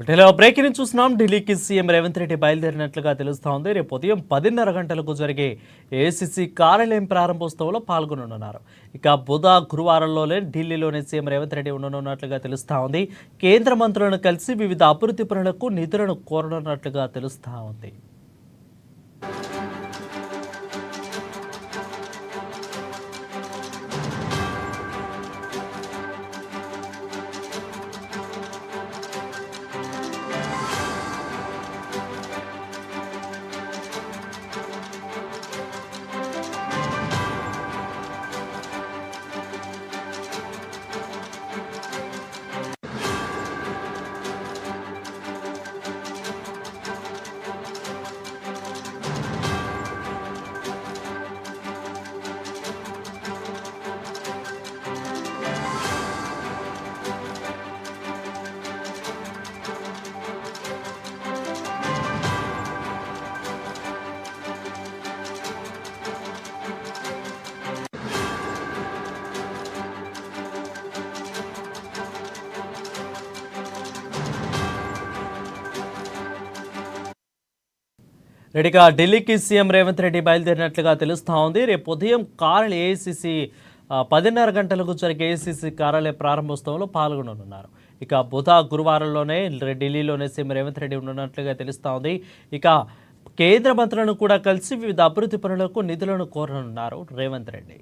Breaking news చూస్తున్నాం. ఢిల్లీకి CM Revanth Reddy బయలుదేరినట్లుగా తెలుస్తోంది. రేపు ఉదయం 10:30 గంటలకు జరిగే ఏఐసీసీ కార్యాలయం ప్రారంభోత్సవంలో పాల్గొననున్నారు. ఇక బుధ గురువారంలోనే ఢిల్లీలోని సీఎం రేవంత్ రెడ్డి ఉండనున్నట్లుగా తెలుస్తా ఉంది. కేంద్ర మంత్రులను కలిసి వివిధ అభివృద్ధి పనులకు నిధులను కోరనున్నట్లుగా తెలుస్తా ఉంది. రెడీగా ఢిల్లీకి సీఎం రేవంత్ రెడ్డి బయలుదేరినట్లుగా తెలుస్తూ ఉంది. రేపు ఉదయం ఏఐసీసీ 10:30 గంటలకు జరిగే ఏఐసీసీ కార్యాలయ ప్రారంభోత్సవంలో పాల్గొననున్నారు. ఇక బుధ గురువారంలోనే ఢిల్లీలోనే సీఎం రేవంత్ రెడ్డి ఉన్నట్లుగా తెలుస్తూ ఉంది. ఇక కేంద్ర మంత్రులను కూడా కలిసి వివిధ అభివృద్ధి పనులకు నిధులను కోరనున్నారు రేవంత్ రెడ్డి.